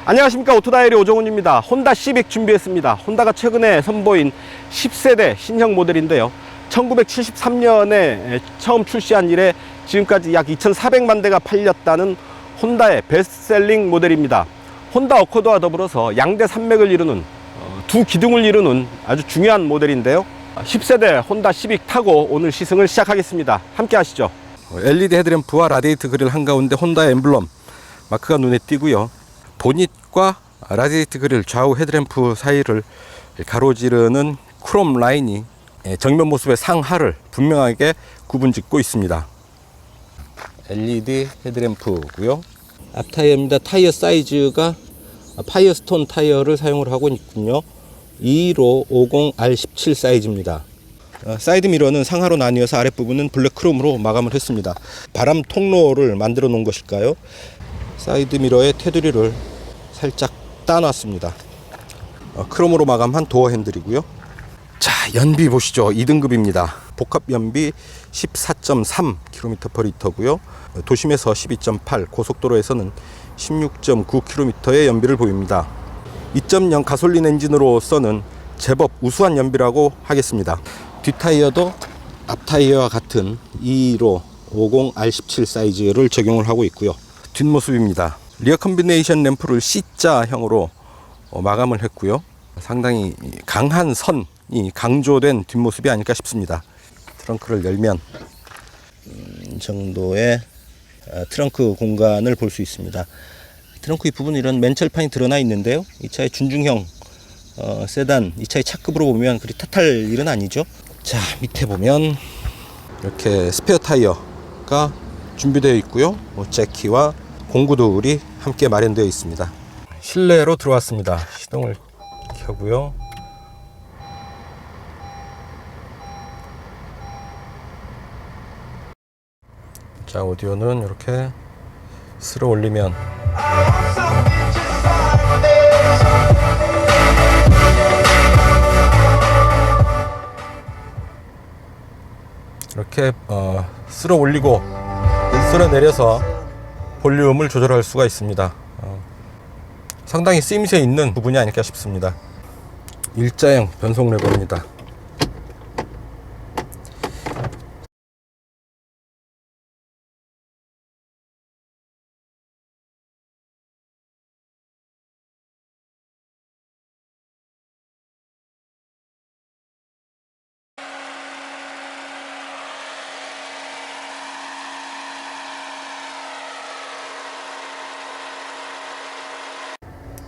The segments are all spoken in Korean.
안녕하십니까. 오토다이리 오정훈입니다. 혼다 시빅 준비했습니다. 혼다가 최근에 선보인 10세대 신형 모델인데요, 1973년에 처음 출시한 이래 지금까지 약 2,400만 대가 팔렸다는 혼다의 베스트셀링 모델입니다. 혼다 어코드와 더불어서 양대 산맥을 이루는 두 기둥을 이루는 아주 중요한 모델인데요, 10세대 혼다 시빅 타고 오늘 시승을 시작하겠습니다. 함께 하시죠. LED 헤드램프와 라디에이터 그릴 한가운데 혼다의 엠블럼 마크가 눈에 띄고요, 보닛과 라디에이터 그릴 좌우 헤드램프 사이를 가로지르는 크롬 라인이 정면 모습의 상하를 분명하게 구분짓고 있습니다. LED 헤드램프고요. 앞 타이어입니다. 타이어 사이즈가 파이어스톤 타이어를 사용을 하고 있군요. 2550R17 사이즈입니다. 사이드 미러는 상하로 나뉘어서 아랫부분은 블랙 크롬으로 마감을 했습니다. 바람 통로를 만들어 놓은 것일까요? 사이드 미러의 테두리를 살짝 따놨습니다. 크롬으로 마감한 도어 핸들이고요. 자, 연비 보시죠. 2등급입니다. 복합 연비 14.3km/L고요. 도심에서 12.8, 고속도로에서는 16.9km의 연비를 보입니다. 2.0 가솔린 엔진으로서는 제법 우수한 연비라고 하겠습니다. 뒷타이어도 앞타이어와 같은 2550R17 사이즈를 적용을 하고 있고요. 뒷모습입니다. 리어 컨비네이션 램프를 C자형으로 마감을 했고요. 상당히 강한 선이 강조된 뒷모습이 아닐까 싶습니다. 트렁크를 열면 정도의 트렁크 공간을 볼 수 있습니다. 트렁크 윗부분은 이런 맨철판이 드러나 있는데요, 이 차의 준중형 세단, 이 차의 차급으로 보면 그리 탓할 일은 아니죠. 자, 밑에 보면 이렇게 스페어 타이어가 준비되어 있고요, 잭키와 공구들이 함께 마련되어 있습니다. 실내로 들어왔습니다. 시동을 켜고요. 자, 오디오는 이렇게 쓸어 올리면 이렇게 쓸어 올리고 쓸어 내려서 볼륨을 조절할 수가 있습니다. 상당히 쓰임새 있는 부분이 아닐까 싶습니다. 일자형 변속 레버입니다.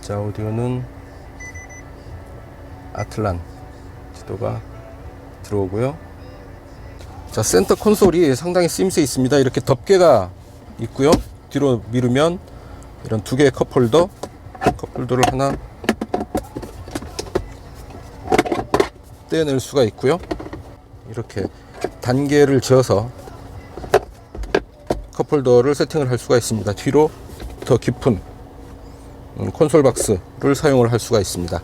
자, 오디오는 아틀란 지도가 들어오고요. 자, 센터 콘솔이 상당히 쓰임새 있습니다. 이렇게 덮개가 있고요. 뒤로 미루면 이런 두 개의 컵홀더를 하나 떼어낼 수가 있고요. 이렇게 단계를 지어서 컵홀더를 세팅을 할 수가 있습니다. 뒤로 더 깊은 콘솔 박스를 사용을 할 수가 있습니다.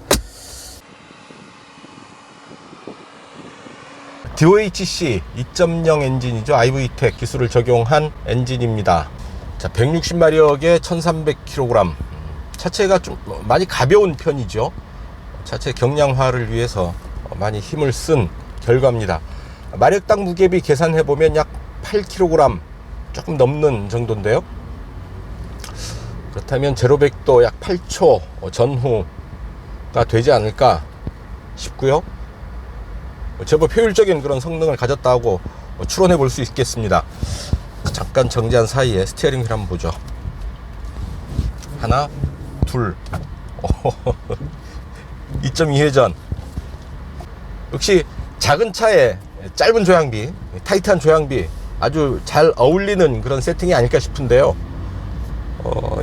DOHC 2.0 엔진이죠. IVTEC 기술을 적용한 엔진입니다. 자, 160마력에 1300kg. 차체가 좀 많이 가벼운 편이죠. 차체 경량화를 위해서 많이 힘을 쓴 결과입니다. 마력당 무게비 계산해보면 약 8kg 조금 넘는 정도인데요, 그렇다면 0-100도 약 8초 전후가 되지 않을까 싶고요. 제법 효율적인 그런 성능을 가졌다고 추론해 볼 수 있겠습니다. 잠깐 정지한 사이에 스티어링 휠 한번 보죠. 하나, 둘, 2.2회전. 역시 작은 차에 짧은 조향비, 타이트한 조향비 아주 잘 어울리는 그런 세팅이 아닐까 싶은데요.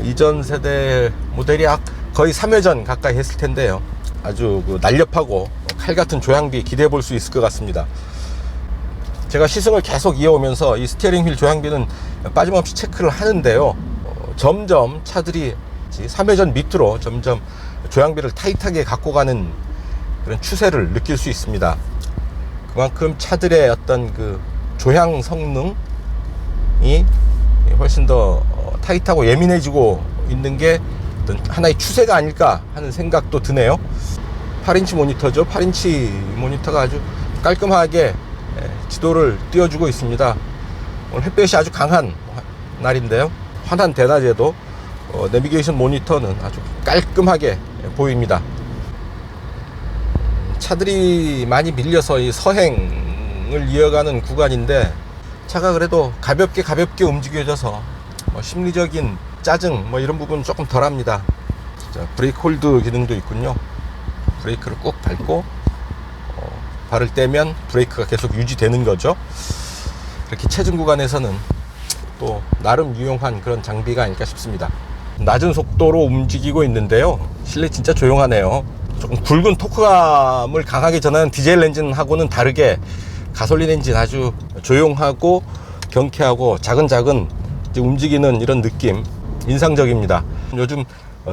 이전 세대 모델이 거의 3회전 가까이 했을 텐데요, 아주 날렵하고 칼같은 조향비 기대해 볼 수 있을 것 같습니다. 제가 시승을 계속 이어오면서 이 스티어링 휠 조향비는 빠짐없이 체크를 하는데요, 점점 차들이 3회전 밑으로 점점 조향비를 타이트하게 갖고 가는 그런 추세를 느낄 수 있습니다. 그만큼 차들의 어떤 그 조향 성능이 훨씬 더 타이트하고 예민해지고 있는 게 어떤 하나의 추세가 아닐까 하는 생각도 드네요. 8인치 모니터죠. 8인치 모니터가 아주 깔끔하게 지도를 띄워주고 있습니다. 오늘 햇볕이 아주 강한 날인데요. 환한 대낮에도 내비게이션 모니터는 아주 깔끔하게 보입니다. 차들이 많이 밀려서 이 서행을 이어가는 구간인데 차가 그래도 가볍게 움직여져서 심리적인 짜증 이런 부분은 조금 덜합니다. 자, 브레이크 홀드 기능도 있군요. 브레이크를 꼭 밟고 발을 떼면 브레이크가 계속 유지되는 거죠. 이렇게 체중 구간에서는 또 나름 유용한 그런 장비가 아닐까 싶습니다. 낮은 속도로 움직이고 있는데요. 실내 진짜 조용하네요. 조금 굵은 토크감을 강하게 전하는 디젤 엔진하고는 다르게 가솔린 엔진 아주 조용하고 경쾌하고 자근자근 움직이는 이런 느낌 인상적입니다. 요즘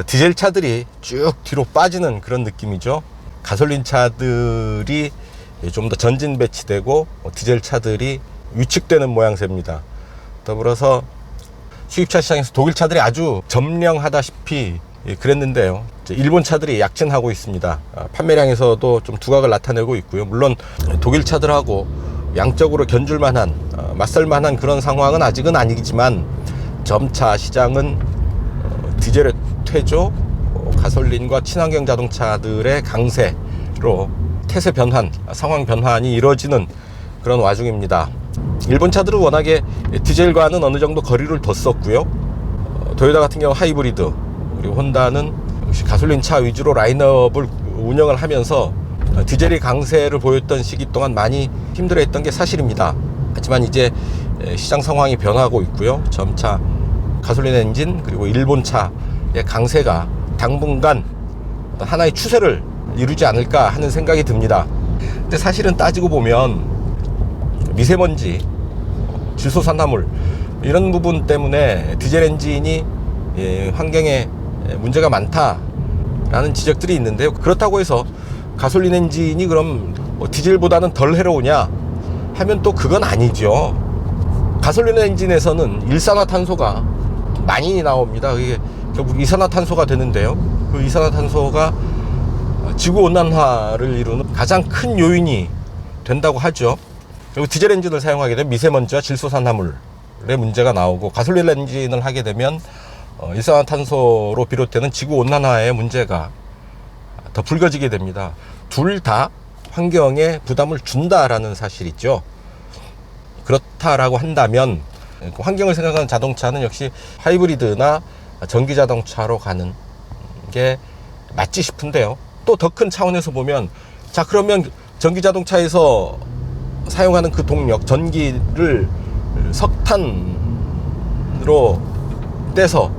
디젤 차들이 쭉 뒤로 빠지는 그런 느낌이죠. 가솔린 차들이 좀 더 전진 배치되고 디젤 차들이 위축되는 모양새입니다. 더불어서 수입차 시장에서 독일 차들이 아주 점령하다시피 그랬는데요. 일본 차들이 약진하고 있습니다. 판매량에서도 좀 두각을 나타내고 있고요. 물론 독일 차들하고 양적으로 견줄만한 맞설만한 그런 상황은 아직은 아니지만 점차 시장은 디젤의 퇴조, 가솔린과 친환경 자동차들의 강세로 태세 변환, 상황 변환이 이루어지는 그런 와중입니다. 일본 차들은 워낙에 디젤과는 어느 정도 거리를 뒀었고요. 도요타 같은 경우 하이브리드, 그리고 혼다는 역시 가솔린 차 위주로 라인업을 운영을 하면서 디젤이 강세를 보였던 시기 동안 많이 힘들어했던 게 사실입니다. 하지만 이제 시장 상황이 변하고 있고요. 점차 가솔린 엔진 그리고 일본 차의 강세가 당분간 하나의 추세를 이루지 않을까 하는 생각이 듭니다. 근데 사실은 따지고 보면 미세먼지, 질소산화물 이런 부분 때문에 디젤 엔진이 환경에 문제가 많다라는 지적들이 있는데요. 그렇다고 해서 가솔린 엔진이 그럼 디젤보다는 덜 해로우냐 하면 또 그건 아니죠. 가솔린 엔진에서는 일산화탄소가 많이 나옵니다. 그게 결국 이산화탄소가 되는데요. 그 이산화탄소가 지구온난화를 이루는 가장 큰 요인이 된다고 하죠. 그리고 디젤 엔진을 사용하게 되면 미세먼지와 질소산화물의 문제가 나오고, 가솔린 엔진을 하게 되면 일산화탄소로 비롯되는 지구온난화의 문제가 더 불거지게 됩니다. 둘 다 환경에 부담을 준다라는 사실이죠. 그렇다라고 한다면 환경을 생각하는 자동차는 역시 하이브리드나 전기 자동차로 가는 게 맞지 싶은데요. 또 더 큰 차원에서 보면, 자 그러면 전기 자동차에서 사용하는 그 동력, 전기를 석탄으로 떼서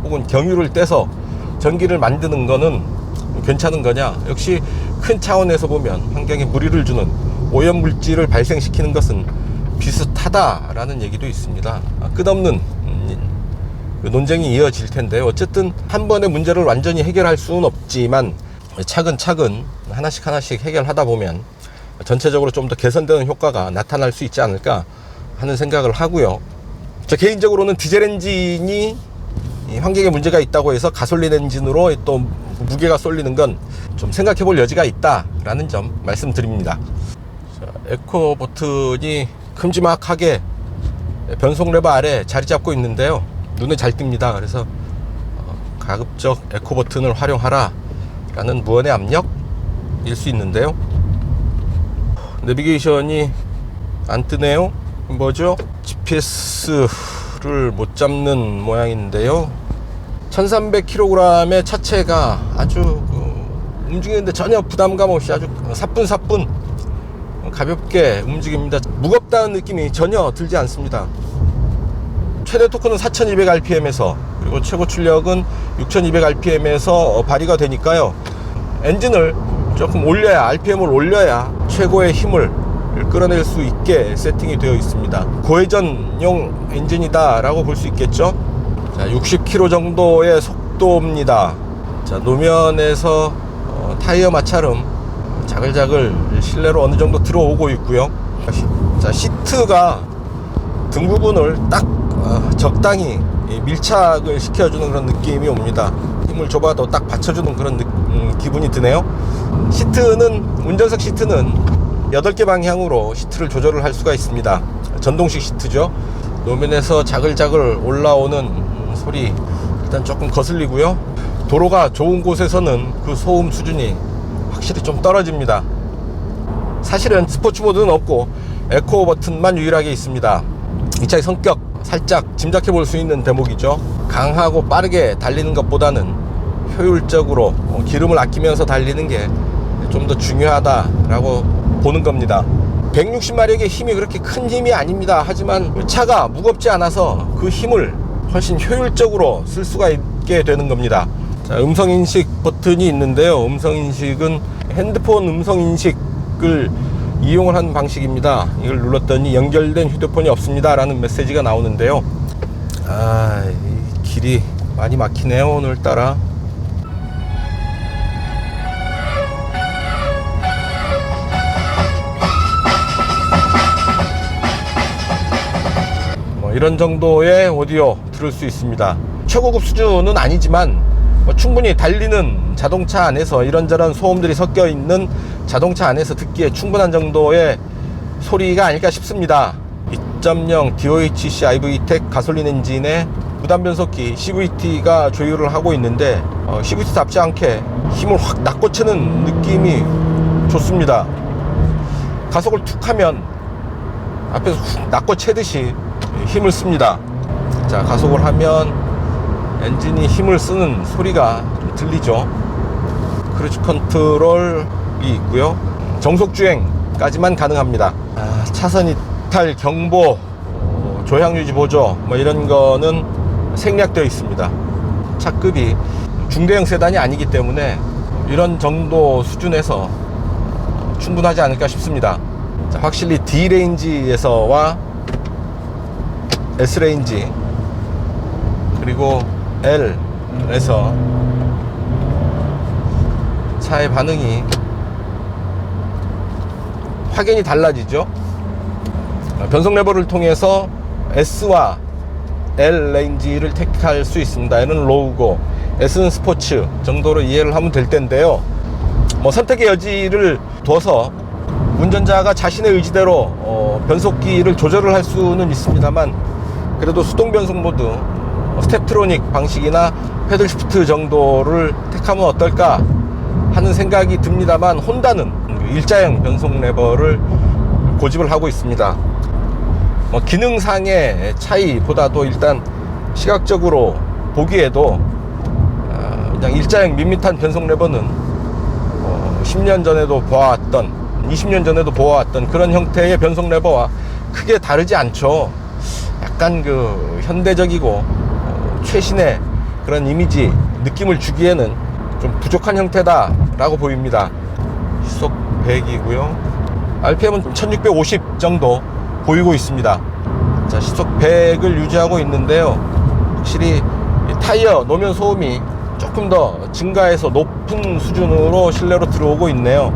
혹은 경유를 떼서 전기를 만드는 거는 괜찮은 거냐? 역시 큰 차원에서 보면 환경에 무리를 주는 오염물질을 발생시키는 것은 비슷하다라는 얘기도 있습니다. 끝없는 논쟁이 이어질 텐데요. 어쨌든 한 번의 문제를 완전히 해결할 수는 없지만 차근차근 하나씩 해결하다 보면 전체적으로 좀 더 개선되는 효과가 나타날 수 있지 않을까 하는 생각을 하고요. 저 개인적으로는 디젤 엔진이 환경에 문제가 있다고 해서 가솔린 엔진으로 또 무게가 쏠리는 건 좀 생각해 볼 여지가 있다라는 점 말씀드립니다. 자, 에코 버튼이 큼지막하게 변속 레버 아래 자리 잡고 있는데요. 눈에 잘 띕니다. 그래서 가급적 에코 버튼을 활용하라 라는 무언의 압력일 수 있는데요. 내비게이션이 안 뜨네요. 뭐죠? GPS를 못 잡는 모양인데요. 1300kg의 차체가 아주 움직이는데 전혀 부담감 없이 아주 사뿐사뿐 가볍게 움직입니다. 무겁다는 느낌이 전혀 들지 않습니다. 최대 토크는 4200rpm에서 그리고 최고 출력은 6200rpm에서 발휘가 되니까요. 엔진을 조금 올려야, RPM을 올려야 최고의 힘을 끌어낼 수 있게 세팅이 되어 있습니다. 고회전용 엔진이다 라고 볼 수 있겠죠. 자, 60km 정도의 속도입니다. 자, 노면에서 타이어 마찰음 자글자글 실내로 어느 정도 들어오고 있고요. 자, 시트가 등 부분을 딱 적당히 밀착을 시켜주는 그런 느낌이 옵니다. 힘을 줘봐도 딱 받쳐주는 그런 기분이 드네요. 시트는, 운전석 시트는 8개 방향으로 시트를 조절을 할 수가 있습니다. 전동식 시트죠. 노면에서 자글자글 올라오는 소리 일단 조금 거슬리고요. 도로가 좋은 곳에서는 그 소음 수준이 확실히 좀 떨어집니다. 사실은 스포츠 모드는 없고 에코 버튼만 유일하게 있습니다. 이 차의 성격 살짝 짐작해 볼 수 있는 대목이죠. 강하고 빠르게 달리는 것보다는 효율적으로 기름을 아끼면서 달리는 게 좀 더 중요하다라고 보는 겁니다. 160마력의 힘이 그렇게 큰 힘이 아닙니다. 하지만 차가 무겁지 않아서 그 힘을 훨씬 효율적으로 쓸 수가 있게 되는 겁니다. 자, 음성인식 버튼이 있는데요. 음성인식은 핸드폰 음성인식을 이용을 하는 방식입니다. 이걸 눌렀더니 연결된 휴대폰이 없습니다 라는 메시지가 나오는데요. 이 길이 많이 막히네요 오늘따라. 이런 정도의 오디오 들을 수 있습니다. 최고급 수준은 아니지만 충분히 달리는 자동차 안에서 이런저런 소음들이 섞여 있는 자동차 안에서 듣기에 충분한 정도의 소리가 아닐까 싶습니다. 2.0 DOHC iVTEC 가솔린 엔진의 무단 변속기 CVT가 조율을 하고 있는데 CVT답지 않게 힘을 확 낚고채는 느낌이 좋습니다. 가속을 툭 하면 앞에서 훅 낚고채듯이 힘을 씁니다. 자, 가속을 하면 엔진이 힘을 쓰는 소리가 좀 들리죠. 크루즈 컨트롤이 있고요. 정속 주행까지만 가능합니다. 차선 이탈 경보, 조향 유지 보조 이런 거는 생략되어 있습니다. 차급이 중대형 세단이 아니기 때문에 이런 정도 수준에서 충분하지 않을까 싶습니다. 자, 확실히 D레인지에서와 S레인지 그리고 L에서 차의 반응이 확연히 달라지죠. 변속 레버를 통해서 S와 L 레인지를 택할 수 있습니다. L은 로우고 S는 스포츠 정도로 이해를 하면 될 텐데요. 선택의 여지를 둬서 운전자가 자신의 의지대로 변속기를 조절을 할 수는 있습니다만 그래도 수동 변속 모드, 스텝트로닉 방식이나 패들 시프트 정도를 택하면 어떨까 하는 생각이 듭니다만 혼다는 일자형 변속 레버를 고집을 하고 있습니다. 기능상의 차이보다도 일단 시각적으로 보기에도 그냥 일자형 밋밋한 변속 레버는 10년 전에도 보아왔던 20년 전에도 보아왔던 그런 형태의 변속 레버와 크게 다르지 않죠. 약간 그 현대적이고 최신의 그런 이미지 느낌을 주기에는 좀 부족한 형태다 라고 보입니다. 시속 100이고요 RPM은 1650 정도 보이고 있습니다. 자, 시속 100을 유지하고 있는데요. 확실히 타이어 노면 소음이 조금 더 증가해서 높은 수준으로 실내로 들어오고 있네요.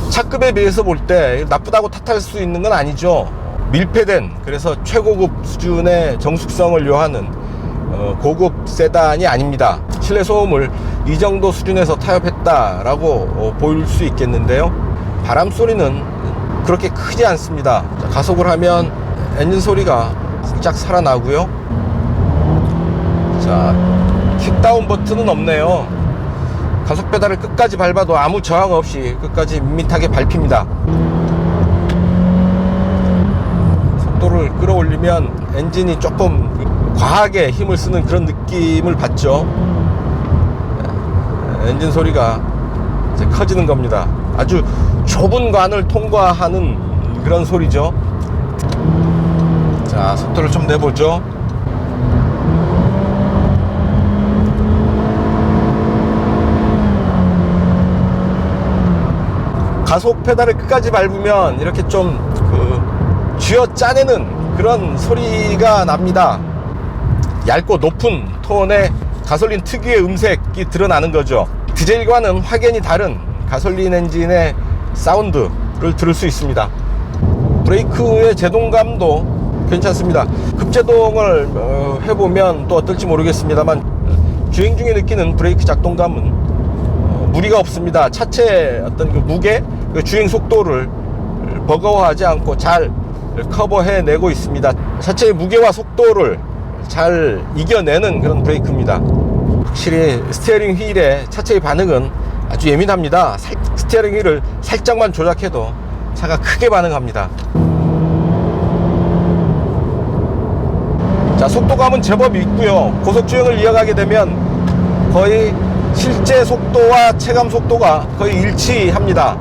차급에 비해서 볼 때 나쁘다고 탓할 수 있는 건 아니죠. 밀폐된, 그래서 최고급 수준의 정숙성을 요하는 고급 세단이 아닙니다. 실내 소음을 이 정도 수준에서 타협했다라고 보일 수 있겠는데요. 바람 소리는 그렇게 크지 않습니다. 자, 가속을 하면 엔진 소리가 살짝 살아나고요. 자, 킥다운 버튼은 없네요. 가속 페달을 끝까지 밟아도 아무 저항 없이 끝까지 밋밋하게 밟힙니다. 속도를 끌어올리면 엔진이 조금 과하게 힘을 쓰는 그런 느낌을 받죠. 엔진 소리가 이제 커지는 겁니다. 아주 좁은 관을 통과하는 그런 소리죠. 자, 속도를 좀 내보죠. 가속 페달을 끝까지 밟으면 이렇게 좀 쥐어 짜내는 그런 소리가 납니다. 얇고 높은 톤의 가솔린 특유의 음색이 드러나는 거죠. 디젤과는 확연히 다른 가솔린 엔진의 사운드를 들을 수 있습니다. 브레이크의 제동감도 괜찮습니다. 급제동을 해보면 또 어떨지 모르겠습니다만 주행 중에 느끼는 브레이크 작동감은 무리가 없습니다. 차체의 어떤 그 무게, 그 주행 속도를 버거워하지 않고 잘 커버해내고 있습니다. 차체의 무게와 속도를 잘 이겨내는 그런 브레이크입니다. 확실히 스티어링 휠의 차체의 반응은 아주 예민합니다. 스티어링 휠을 살짝만 조작해도 차가 크게 반응합니다. 자, 속도감은 제법 있고요. 고속주행을 이어가게 되면 거의 실제 속도와 체감 속도가 거의 일치합니다.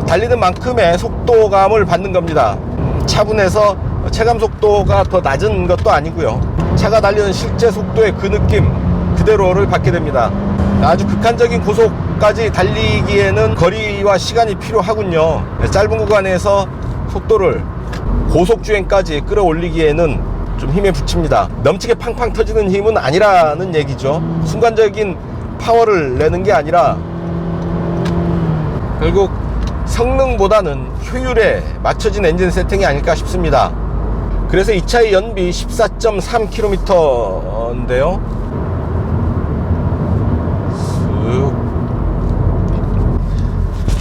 달리는 만큼의 속도감을 받는 겁니다. 차분해서 체감 속도가 더 낮은 것도 아니고요. 차가 달리는 실제 속도의 그 느낌 그대로를 받게 됩니다. 아주 극한적인 고속까지 달리기에는 거리와 시간이 필요하군요. 짧은 구간에서 속도를 고속주행까지 끌어올리기에는 좀 힘에 부칩니다. 넘치게 팡팡 터지는 힘은 아니라는 얘기죠. 순간적인 파워를 내는 게 아니라 결국 성능보다는 효율에 맞춰진 엔진 세팅이 아닐까 싶습니다. 그래서 이 차의 연비 14.3km인데요.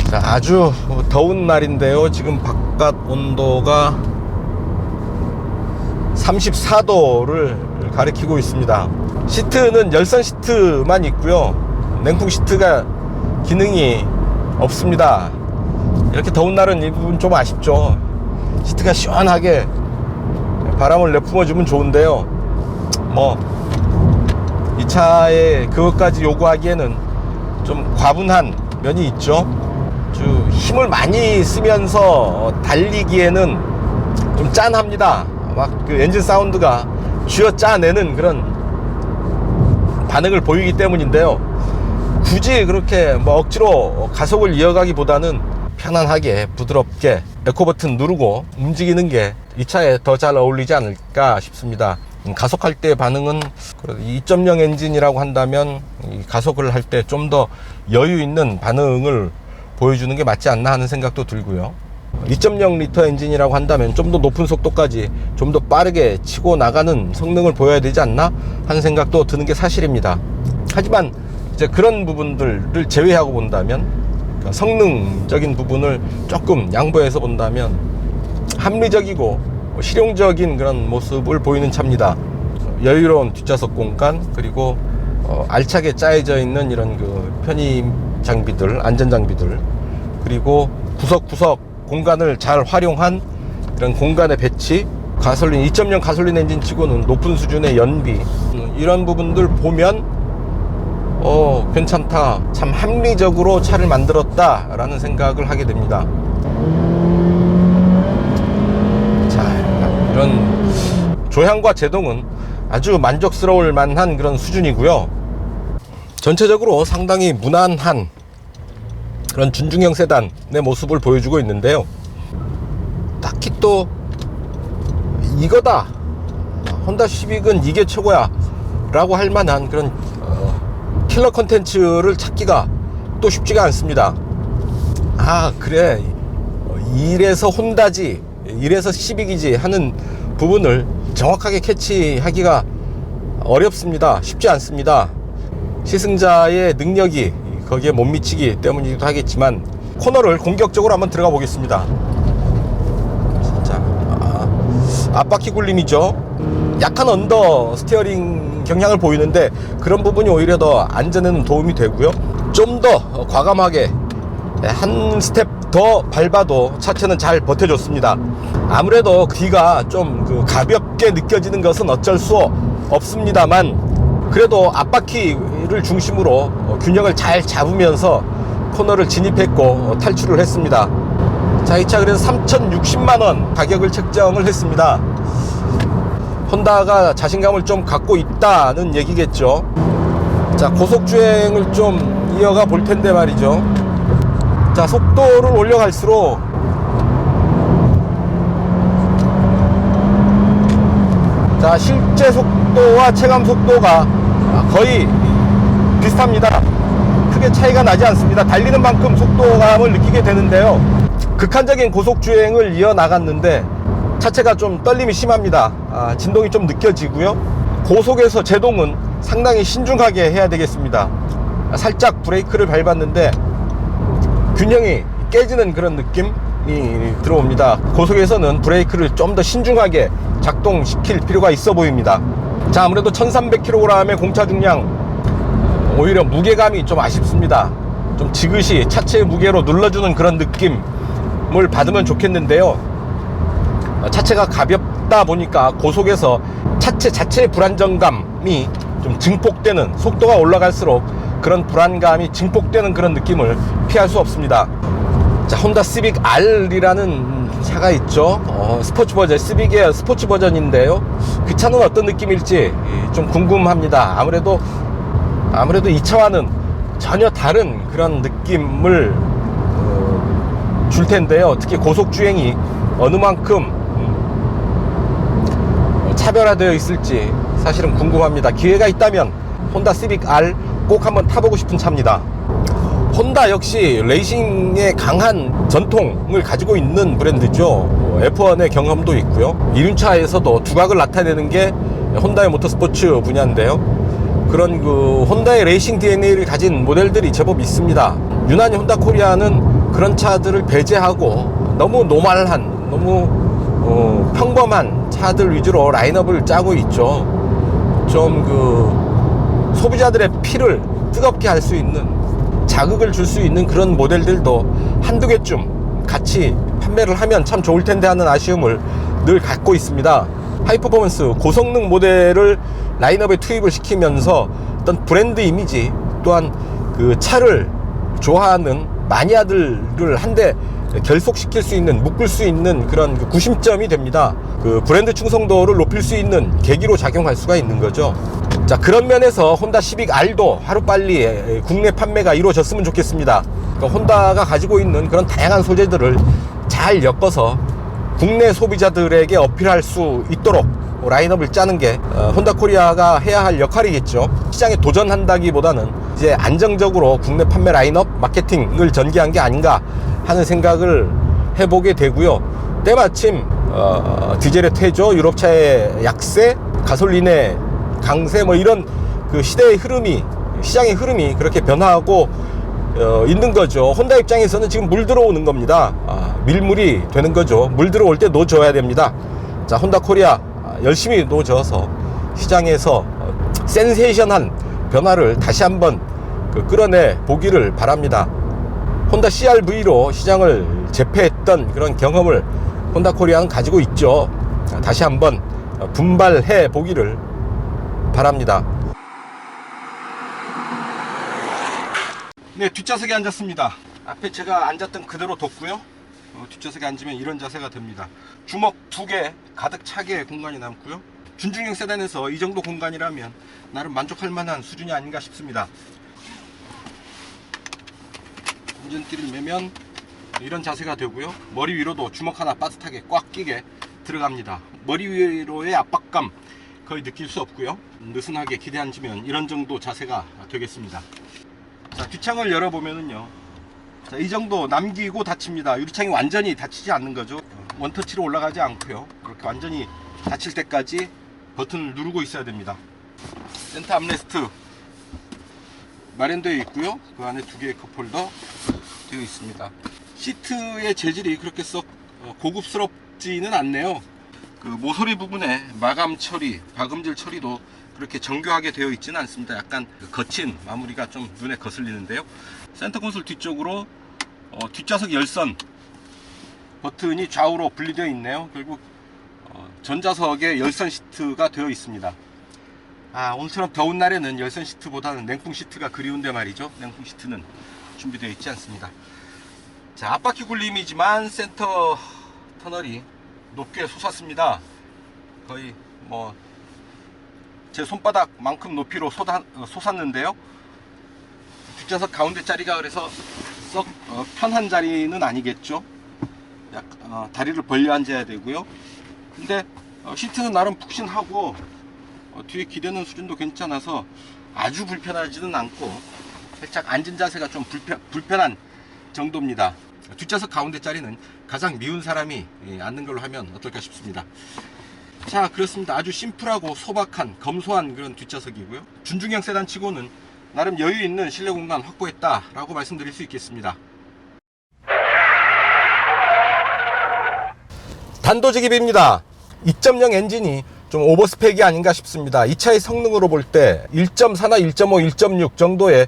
자, 아주 더운 날인데요. 지금 바깥 온도가 34도를 가리키고 있습니다. 시트는 열선 시트만 있고요. 냉풍 시트가 기능이 없습니다. 이렇게 더운 날은 이 부분 좀 아쉽죠. 시트가 시원하게 바람을 내뿜어 주면 좋은데요. 이 차에 그것까지 요구하기에는 좀 과분한 면이 있죠. 아주 힘을 많이 쓰면서 달리기에는 좀 짠합니다. 막 그 엔진 사운드가 쥐어 짜내는 그런 반응을 보이기 때문인데요. 굳이 그렇게 억지로 가속을 이어가기보다는 편안하게 부드럽게 에코 버튼 누르고 움직이는 게 이 차에 더 잘 어울리지 않을까 싶습니다. 가속할 때 반응은 2.0 엔진이라고 한다면 가속을 할 때 좀 더 여유 있는 반응을 보여주는 게 맞지 않나 하는 생각도 들고요. 2.0L 엔진이라고 한다면 좀 더 높은 속도까지 좀 더 빠르게 치고 나가는 성능을 보여야 되지 않나 하는 생각도 드는 게 사실입니다. 하지만 이제 그런 부분들을 제외하고 본다면, 그러니까 성능적인 부분을 조금 양보해서 본다면 합리적이고 실용적인 그런 모습을 보이는 차입니다. 여유로운 뒷좌석 공간, 그리고 알차게 짜여져 있는 이런 그 편의 장비들, 안전 장비들, 그리고 구석구석 공간을 잘 활용한 이런 공간의 배치, 2.0 가솔린 엔진 치고는 높은 수준의 연비, 이런 부분들 보면 괜찮다, 참 합리적으로 차를 만들었다 라는 생각을 하게 됩니다. 자, 이런 조향과 제동은 아주 만족스러울 만한 그런 수준이고요. 전체적으로 상당히 무난한 그런 준중형 세단의 모습을 보여주고 있는데요. 딱히 또 이거다, 혼다 시빅은 이게 최고야 라고 할 만한 그런 킬러 컨텐츠를 찾기가 또 쉽지가 않습니다. 그래, 이래서 혼다지, 이래서 시빅이지 하는 부분을 정확하게 캐치하기가 어렵습니다. 쉽지 않습니다. 시승자의 능력이 거기에 못 미치기 때문이기도 하겠지만, 코너를 공격적으로 한번 들어가 보겠습니다. 진짜 앞바퀴 굴림이죠. 약간 언더 스티어링 경향을 보이는데 그런 부분이 오히려 더 안전에는 도움이 되고요. 좀 더 과감하게 한 스텝 더 밟아도 차체는 잘 버텨줬습니다. 아무래도 뒤가 좀 가볍게 느껴지는 것은 어쩔 수 없습니다만, 그래도 앞바퀴를 중심으로 균형을 잘 잡으면서 코너를 진입했고 탈출을 했습니다. 자, 이 차 그래서 3,060만원 가격을 책정을 했습니다. 혼다가 자신감을 좀 갖고 있다는 얘기겠죠. 자, 고속주행을 좀 이어가 볼 텐데 말이죠. 자, 속도를 올려갈수록 자, 실제 속도와 체감 속도가 거의 비슷합니다. 크게 차이가 나지 않습니다. 달리는 만큼 속도감을 느끼게 되는데요. 극한적인 고속주행을 이어나갔는데 차체가 좀 떨림이 심합니다. 진동이 좀 느껴지고요. 고속에서 제동은 상당히 신중하게 해야 되겠습니다. 살짝 브레이크를 밟았는데 균형이 깨지는 그런 느낌이 들어옵니다. 고속에서는 브레이크를 좀 더 신중하게 작동시킬 필요가 있어 보입니다. 자, 아무래도 1300kg의 공차 중량, 오히려 무게감이 좀 아쉽습니다. 좀 지그시 차체의 무게로 눌러주는 그런 느낌을 받으면 좋겠는데요. 차체가 가볍다 보니까 고속에서 차체 자체의 불안정감이 좀 증폭되는, 속도가 올라갈수록 그런 불안감이 증폭되는 그런 느낌을 피할 수 없습니다. 자, 혼다 시빅 R이라는 차가 있죠. 스포츠 버전, 시빅의 스포츠 버전인데요. 그 차는 어떤 느낌일지 좀 궁금합니다. 아무래도 이 차와는 전혀 다른 그런 느낌을 줄 텐데요. 특히 고속 주행이 어느 만큼 차별화되어 있을지 사실은 궁금합니다. 기회가 있다면 혼다 시빅 R 꼭 한번 타보고 싶은 차입니다. 혼다 역시 레이싱에 강한 전통을 가지고 있는 브랜드죠. F1의 경험도 있고요. 이륜차에서도 두각을 나타내는 게 혼다의 모터스포츠 분야인데요. 그런 그 혼다의 레이싱 DNA를 가진 모델들이 제법 있습니다. 유난히 혼다 코리아는 그런 차들을 배제하고 너무 노멀한, 너무 평범한 차들 위주로 라인업을 짜고 있죠. 좀 그 소비자들의 피를 뜨겁게 할 수 있는, 자극을 줄 수 있는 그런 모델들도 한두 개쯤 같이 판매를 하면 참 좋을 텐데 하는 아쉬움을 늘 갖고 있습니다. 하이퍼포먼스 고성능 모델을 라인업에 투입을 시키면서 어떤 브랜드 이미지, 또한 그 차를 좋아하는 마니아들을 한데 결속시킬 수 있는, 묶을 수 있는 그런 그 구심점이 됩니다. 그 브랜드 충성도를 높일 수 있는 계기로 작용할 수가 있는 거죠. 자, 그런 면에서 혼다 시빅 R도 하루빨리 국내 판매가 이루어졌으면 좋겠습니다. 그러니까 혼다가 가지고 있는 그런 다양한 소재들을 잘 엮어서 국내 소비자들에게 어필할 수 있도록 라인업을 짜는 게 혼다 코리아가 해야 할 역할이겠죠. 시장에 도전한다기보다는 이제 안정적으로 국내 판매 라인업 마케팅을 전개한 게 아닌가 하는 생각을 해보게 되고요. 때마침 디젤의 퇴조, 유럽차의 약세, 가솔린의 강세, 뭐 이런 그 시대의 흐름이, 시장의 흐름이 그렇게 변화하고 있는 거죠. 혼다 입장에서는 지금 물 들어오는 겁니다. 밀물이 되는 거죠. 물 들어올 때 놓줘야 됩니다. 자, 혼다 코리아 열심히 놓줘서 시장에서 센세이션한 변화를 다시 한번 끌어내 보기를 바랍니다. 혼다 CR-V로 시장을 제패했던 그런 경험을 혼다 코리아는 가지고 있죠. 다시 한번 분발해 보기를 바랍니다. 네, 뒷좌석에 앉았습니다. 앞에 제가 앉았던 그대로 뒀고요. 뒷좌석에 앉으면 이런 자세가 됩니다. 주먹 2개 가득 차게 공간이 남고요. 준중형 세단에서 이 정도 공간이라면 나름 만족할 만한 수준이 아닌가 싶습니다. 운전대를 매면 이런 자세가 되고요. 머리 위로도 주먹 하나 빠듯하게 꽉 끼게 들어갑니다. 머리 위로의 압박감 거의 느낄 수 없고요. 느슨하게 기대앉으면 이런 정도 자세가 되겠습니다. 자, 뒷창을 열어보면은요, 자, 이 정도 남기고 닫힙니다. 유리창이 완전히 닫히지 않는 거죠. 원터치로 올라가지 않고요. 그렇게 완전히 닫힐 때까지 버튼을 누르고 있어야 됩니다. 센터 암레스트 마련되어 있고요. 그 안에 2개의 컵홀더 되어 있습니다. 시트의 재질이 그렇게 썩 고급스럽지는 않네요. 그 모서리 부분에 마감 처리, 박음질 처리도 그렇게 정교하게 되어 있지는 않습니다. 약간 거친 마무리가 좀 눈에 거슬리는데요. 센터 콘솔 뒤쪽으로 뒷좌석 열선 버튼이 좌우로 분리되어 있네요. 그리고 전좌석에 열선 시트가 되어 있습니다. 오늘처럼 더운 날에는 열선 시트보다는 냉풍 시트가 그리운데 말이죠. 냉풍 시트는 준비되어 있지 않습니다. 자, 앞바퀴 굴림이지만 센터 터널이 높게 솟았습니다. 거의 뭐 제 손바닥만큼 높이로 솟았는데요. 뒷좌석 가운데 자리가 그래서 썩 편한 자리는 아니겠죠. 다리를 벌려 앉아야 되고요. 근데 시트는 나름 푹신하고 뒤에 기대는 수준도 괜찮아서 아주 불편하지는 않고 살짝 앉은 자세가 좀 불편한 정도입니다. 뒷좌석 가운데 자리는 가장 미운 사람이 앉는 걸로 하면 어떨까 싶습니다. 자, 그렇습니다. 아주 심플하고 소박한 검소한 그런 뒷좌석이고요. 준중형 세단 치고는 나름 여유 있는 실내 공간 확보했다라고 말씀드릴 수 있겠습니다. 단도직입입니다. 2.0 엔진이 좀 오버스펙이 아닌가 싶습니다. 이 차의 성능으로 볼 때 1.4나 1.5, 1.6 정도의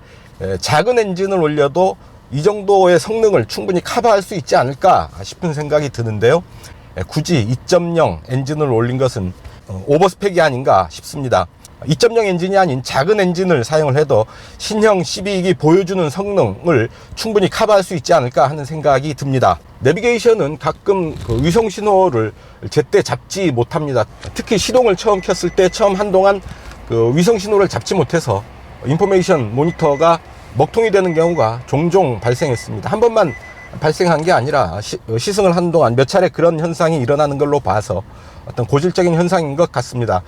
작은 엔진을 올려도 이 정도의 성능을 충분히 커버할 수 있지 않을까 싶은 생각이 드는데요. 굳이 2.0 엔진을 올린 것은 오버스펙이 아닌가 싶습니다. 2.0 엔진이 아닌 작은 엔진을 사용을 해도 신형 12기기 보여주는 성능을 충분히 커버할 수 있지 않을까 하는 생각이 듭니다. 내비게이션은 가끔 그 위성 신호를 제때 잡지 못합니다. 특히 시동을 처음 켰을 때 처음 한동안 그 위성 신호를 잡지 못해서 인포메이션 모니터가 먹통이 되는 경우가 종종 발생했습니다. 한 번만 발생한 게 아니라 시승을 한동안 몇 차례 그런 현상이 일어나는 걸로 봐서 어떤 고질적인 현상인 것 같습니다.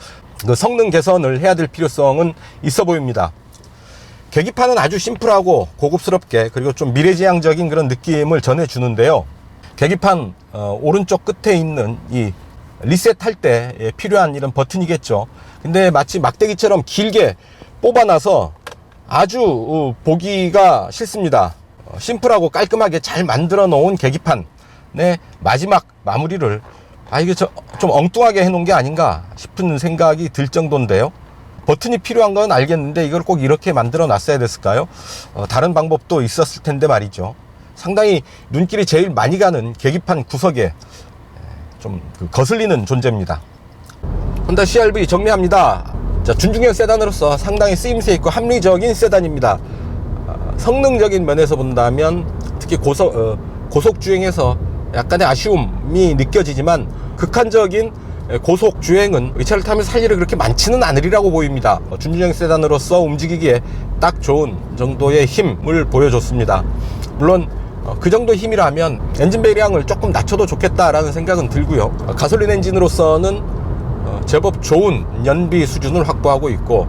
그 성능 개선을 해야 될 필요성은 있어 보입니다. 계기판은 아주 심플하고 고급스럽게 그리고 좀 미래지향적인 그런 느낌을 전해주는데요. 계기판 오른쪽 끝에 있는 이 리셋할 때 필요한 이런 버튼이겠죠. 근데 마치 막대기처럼 길게 뽑아놔서 아주 보기가 싫습니다. 심플하고 깔끔하게 잘 만들어 놓은 계기판의 마지막 마무리를 이게 좀 엉뚱하게 해놓은 게 아닌가 싶은 생각이 들 정도인데요. 버튼이 필요한 건 알겠는데 이걸 꼭 이렇게 만들어 놨어야 됐을까요? 다른 방법도 있었을 텐데 말이죠. 상당히 눈길이 제일 많이 가는 계기판 구석에 좀 거슬리는 존재입니다. 혼다 CR-V 정리합니다. 자, 준중형 세단으로서 상당히 쓰임새 있고 합리적인 세단입니다. 성능적인 면에서 본다면 특히 고속주행에서 약간의 아쉬움이 느껴지지만 극한적인 고속주행은 이 차를 타면서 할 일이 그렇게 많지는 않으리라고 보입니다. 준중형 세단으로서 움직이기에 딱 좋은 정도의 힘을 보여줬습니다. 물론 그 정도 힘이라면 엔진 배량을 조금 낮춰도 좋겠다라는 생각은 들고요. 가솔린 엔진으로서는 제법 좋은 연비 수준을 확보하고 있고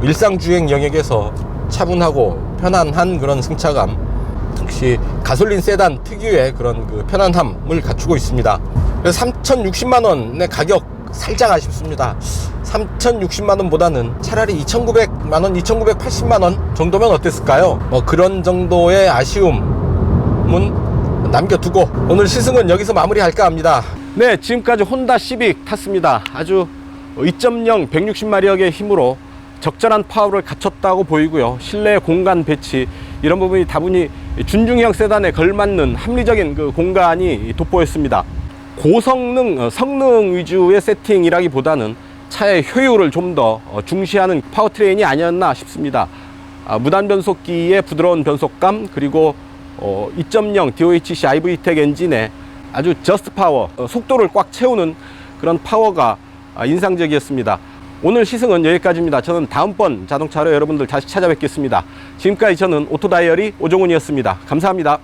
일상주행 영역에서 차분하고 편안한 그런 승차감, 역시 가솔린 세단 특유의 그런 그 편안함을 갖추고 있습니다. 그래서 3,060만원의 가격 살짝 아쉽습니다. 3,060만원보다는 차라리 2,900만원, 2,980만원 정도면 어땠을까요? 그런 정도의 아쉬움은 남겨두고 오늘 시승은 여기서 마무리할까 합니다. 네, 지금까지 혼다 시빅 탔습니다. 아주 2.0 160마력의 힘으로 적절한 파워를 갖췄다고 보이고요. 실내 공간 배치 이런 부분이 다분히 준중형 세단에 걸맞는 합리적인 그 공간이 돋보였습니다. 고성능, 성능 위주의 세팅이라기보다는 차의 효율을 좀 더 중시하는 파워트레인이 아니었나 싶습니다. 무단 변속기의 부드러운 변속감, 그리고 2.0 DOHC iVTEC 엔진의 아주 저스트 파워, 속도를 꽉 채우는 그런 파워가 인상적이었습니다. 오늘 시승은 여기까지입니다. 저는 다음번 자동차로 여러분들 다시 찾아뵙겠습니다. 지금까지 저는 오토다이어리 오종훈이었습니다. 감사합니다.